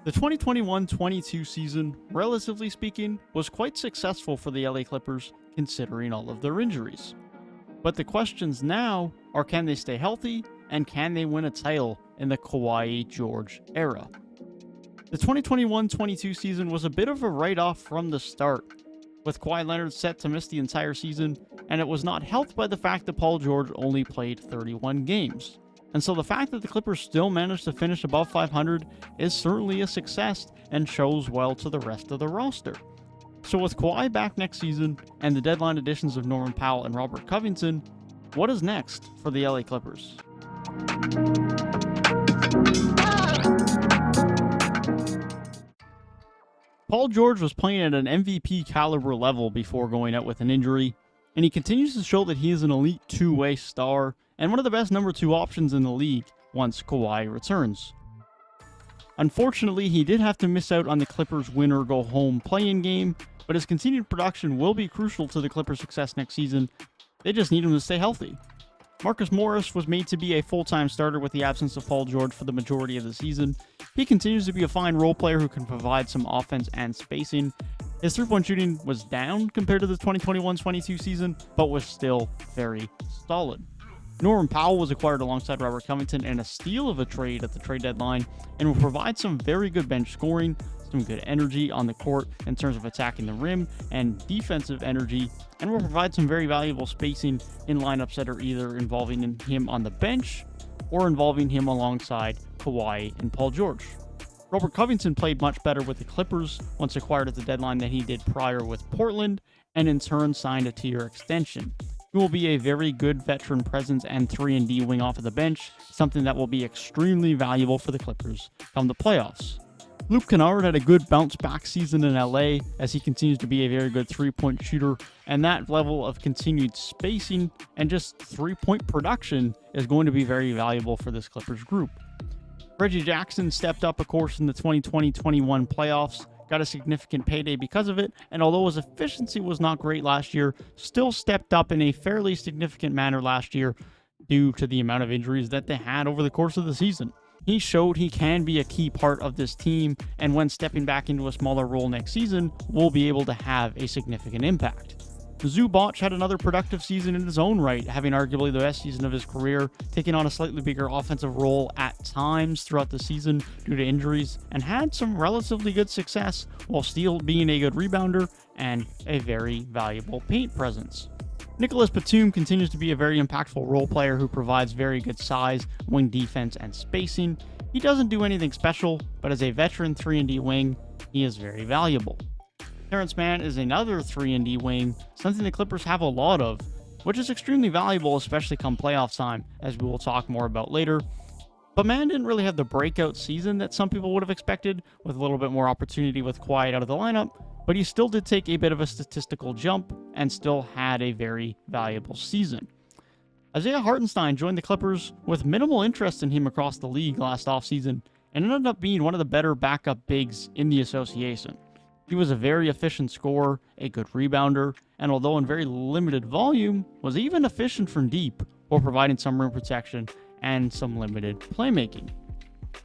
The 2021-22 season, relatively speaking, was quite successful for the LA Clippers considering all of their injuries. But the questions now are, can they stay healthy and can they win a title in the Kawhi George era? The 2021-22 season was a bit of a write-off from the start, with Kawhi Leonard set to miss the entire season, and it was not helped by the fact that Paul George only played 31 games. And so the fact that the Clippers still managed to finish above 500 is certainly a success and shows well to the rest of the roster. So with Kawhi back next season and the deadline additions of Norman Powell and Robert Covington, what is next for the LA Clippers? Paul George was playing at an MVP caliber level before going out with an injury, and he continues to show that he is an elite two-way star and one of the best number 2 options in the league once Kawhi returns. Unfortunately, he did have to miss out on the Clippers win-or-go-home play-in game, but his continued production will be crucial to the Clippers' success next season. They just need him to stay healthy. Marcus Morris was made to be a full-time starter with the absence of Paul George for the majority of the season. He continues to be a fine role player who can provide some offense and spacing. His three-point shooting was down compared to the 2021-22 season, but was still very solid. Norman Powell was acquired alongside Robert Covington in a steal of a trade at the trade deadline and will provide some very good bench scoring, some good energy on the court in terms of attacking the rim and defensive energy, and will provide some very valuable spacing in lineups that are either involving him on the bench or involving him alongside Kawhi and Paul George. Robert Covington played much better with the Clippers once acquired at the deadline than he did prior with Portland, and in turn signed a 2-year extension. He will be a very good veteran presence and 3-and-D wing off of the bench, something that will be extremely valuable for the Clippers come the playoffs. Luke Kennard had a good bounce-back season in LA as he continues to be a very good three-point shooter, and that level of continued spacing and just three-point production is going to be very valuable for this Clippers group. Reggie Jackson stepped up, of course, in the 2020-21 playoffs, got a significant payday because of it, and although his efficiency was not great last year, still stepped up in a fairly significant manner last year due to the amount of injuries that they had over the course of the season. He showed he can be a key part of this team, and when stepping back into a smaller role next season, will be able to have a significant impact. Zubac had another productive season in his own right, having arguably the best season of his career, taking on a slightly bigger offensive role at times throughout the season due to injuries, and had some relatively good success while still being a good rebounder and a very valuable paint presence. Nicholas Batum continues to be a very impactful role player who provides very good size, wing defense, and spacing. He doesn't do anything special, but as a veteran 3-and-D wing, he is very valuable. Terrence Mann is another 3-and-D wing, something the Clippers have a lot of, which is extremely valuable, especially come playoff time, as we will talk more about later. But Mann didn't really have the breakout season that some people would have expected, with a little bit more opportunity with Kawhi out of the lineup, but he still did take a bit of a statistical jump and still had a very valuable season. Isaiah Hartenstein joined the Clippers with minimal interest in him across the league last offseason and ended up being one of the better backup bigs in the association. He was a very efficient scorer, a good rebounder, and although in very limited volume, was even efficient from deep while providing some rim protection and some limited playmaking.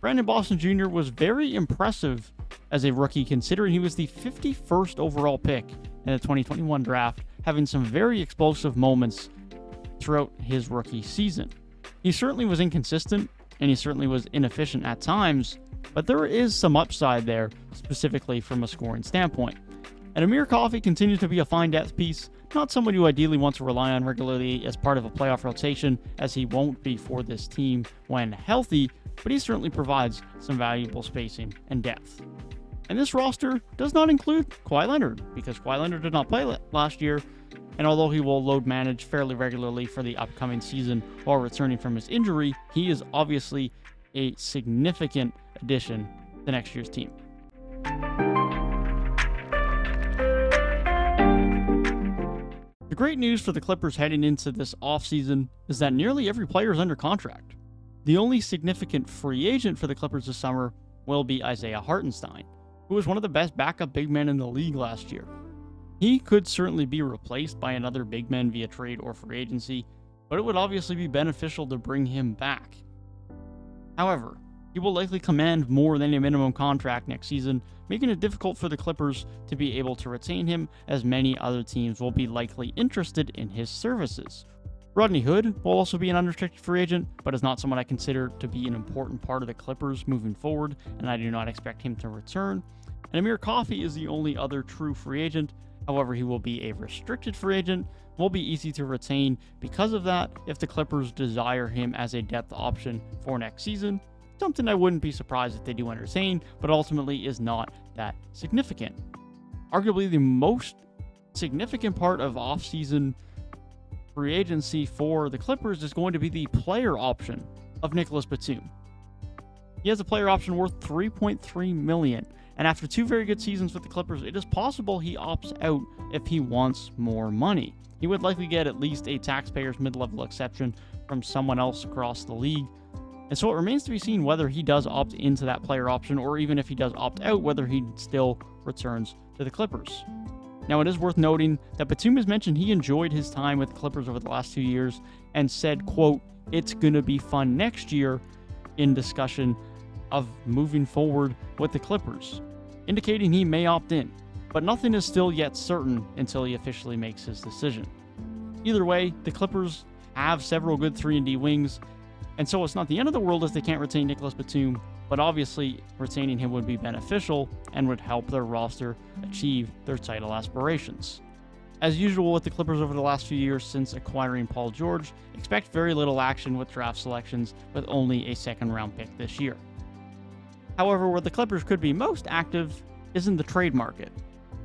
Brandon Boston Jr. was very impressive as a rookie, considering he was the 51st overall pick in the 2021 draft, having some very explosive moments throughout his rookie season. He certainly was inconsistent, and he certainly was inefficient at times, but there is some upside there, specifically from a scoring standpoint. And Amir Coffey continues to be a fine depth piece, not someone you ideally want to rely on regularly as part of a playoff rotation, as he won't be for this team when healthy, but he certainly provides some valuable spacing and depth. And this roster does not include Kawhi Leonard, because Kawhi Leonard did not play last year, and although he will load manage fairly regularly for the upcoming season while returning from his injury, he is obviously a significant addition to next year's team. The great news for the Clippers heading into this offseason is that nearly every player is under contract. The only significant free agent for the Clippers this summer will be Isaiah Hartenstein, who was one of the best backup big men in the league last year. He could certainly be replaced by another big man via trade or free agency, but it would obviously be beneficial to bring him back. However, he will likely command more than a minimum contract next season, making it difficult for the Clippers to be able to retain him, as many other teams will be likely interested in his services. Rodney Hood will also be an unrestricted free agent, but is not someone I consider to be an important part of the Clippers moving forward, and I do not expect him to return. And Amir Coffey is the only other true free agent. However, he will be a restricted free agent, will be easy to retain because of that if the Clippers desire him as a depth option for next season. Something I wouldn't be surprised if they do entertain, but ultimately is not that significant. Arguably the most significant part of offseason free agency for the Clippers is going to be the player option of Nicolas Batum. He has a player option worth $3.3 million, and after 2 very good seasons with the Clippers, it is possible he opts out if he wants more money. He would likely get at least a taxpayer's mid-level exception from someone else across the league. And so it remains to be seen whether he does opt into that player option, or even if he does opt out, whether he still returns to the Clippers. Now, it is worth noting that Batum has mentioned he enjoyed his time with the Clippers over the last 2 years and said, quote, "It's going to be fun next year," in discussion of moving forward with the Clippers, indicating he may opt in, but nothing is still yet certain until he officially makes his decision. Either way, the Clippers have several good 3-and-D wings, and so it's not the end of the world if they can't retain Nicolas Batum, but obviously retaining him would be beneficial and would help their roster achieve their title aspirations. As usual with the Clippers over the last few years since acquiring Paul George, expect very little action with draft selections, with only a second-round pick this year. However, where the Clippers could be most active is in the trade market,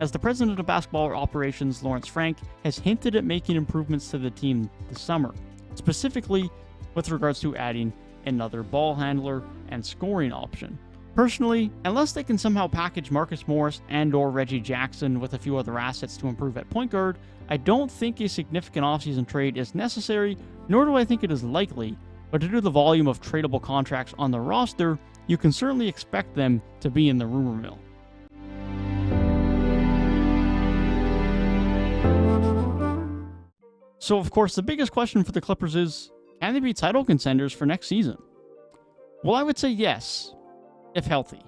as the president of basketball operations, Lawrence Frank, has hinted at making improvements to the team this summer, specifically with regards to adding another ball handler and scoring option. Personally, unless they can somehow package Marcus Morris and or Reggie Jackson with a few other assets to improve at point guard, I don't think a significant offseason trade is necessary, nor do I think it is likely, but due to the volume of tradable contracts on the roster, you can certainly expect them to be in the rumor mill. So of course, the biggest question for the Clippers is, can they be title contenders for next season? Well, I would say yes, if healthy.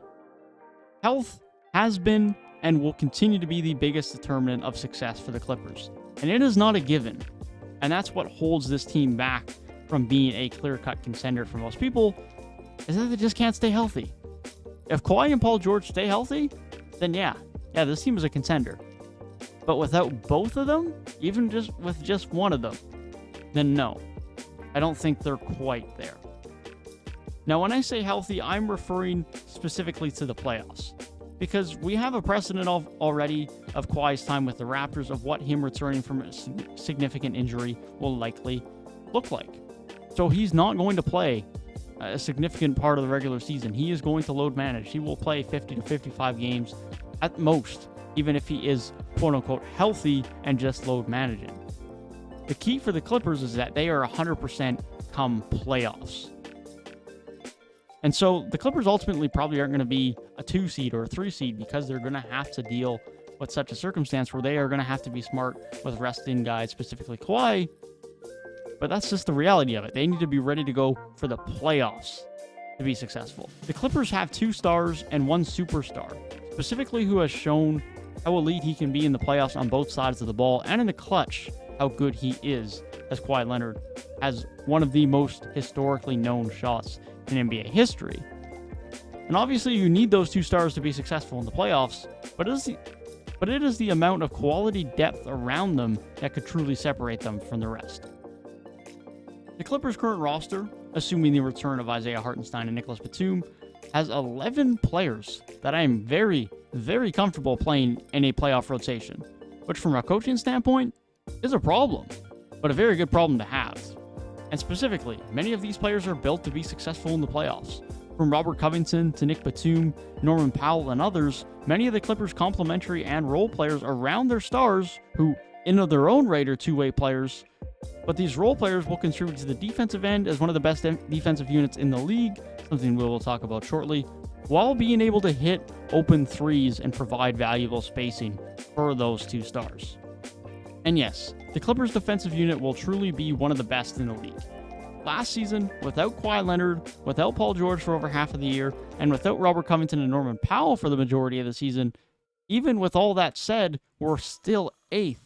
Health has been and will continue to be the biggest determinant of success for the Clippers, and it is not a given. And that's what holds this team back from being a clear-cut contender for most people, is that they just can't stay healthy. If Kawhi and Paul George stay healthy, then yeah, this team is a contender. But without both of them, even just with just one of them, then no. I don't think they're quite there. Now, when I say healthy, I'm referring specifically to the playoffs, because we have a precedent already of Kawhi's time with the Raptors of what him returning from a significant injury will likely look like. So he's not going to play a significant part of the regular season. He is going to load manage. He will play 50 to 55 games at most, even if he is quote-unquote healthy and just load managing. The key for the Clippers is that they are 100% come playoffs. And so the Clippers ultimately probably aren't going to be a 2 seed or a 3 seed, because they're going to have to deal with such a circumstance where they are going to have to be smart with resting guys, specifically Kawhi. But that's just the reality of it. They need to be ready to go for the playoffs to be successful. The Clippers have 2 stars and 1 superstar, specifically who has shown how elite he can be in the playoffs on both sides of the ball, and in the clutch, how good he is, as Kawhi Leonard has one of the most historically known shots in NBA history. And obviously you need those 2 stars to be successful in the playoffs, but it is the amount of quality depth around them that could truly separate them from the rest. The Clippers' current roster, assuming the return of Isaiah Hartenstein and Nicolas Batum, has 11 players that I am very, very comfortable playing in a playoff rotation, which from a coaching standpoint is a problem, but a very good problem to have. And specifically, many of these players are built to be successful in the playoffs. From Robert Covington to Nick Batum, Norman Powell, and others, many of the Clippers' complementary and role players around their stars, who in of their own right are two-way players, but these role players will contribute to the defensive end as one of the best defensive units in the league, something we will talk about shortly, while being able to hit open threes and provide valuable spacing for those 2 stars. And yes, the Clippers' defensive unit will truly be one of the best in the league. last season, without Kawhi Leonard, without Paul George for over half of the year, and without Robert Covington and Norman Powell for the majority of the season, even with all that said, we're still 8th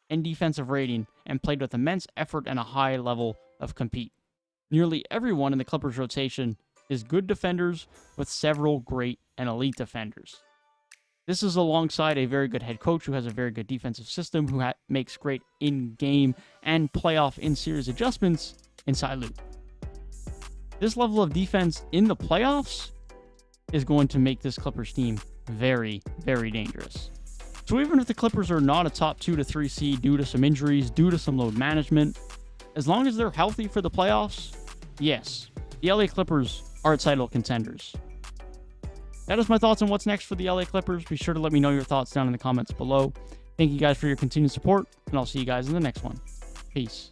in defensive rating and played with immense effort and a high level of compete. Nearly everyone in the Clippers rotation is good defenders with several great and elite defenders. This is alongside a very good head coach who has a very good defensive system, who makes great in-game and playoff in-series adjustments inside loop. This level of defense in the playoffs is going to make this Clippers team very, very dangerous. So even if the Clippers are not a top 2 to 3 seed due to some injuries, due to some load management, as long as they're healthy for the playoffs, yes, the LA Clippers are title contenders. That is my thoughts on what's next for the LA Clippers. Be sure to let me know your thoughts down in the comments below. Thank you guys for your continued support, and I'll see you guys in the next one. Peace.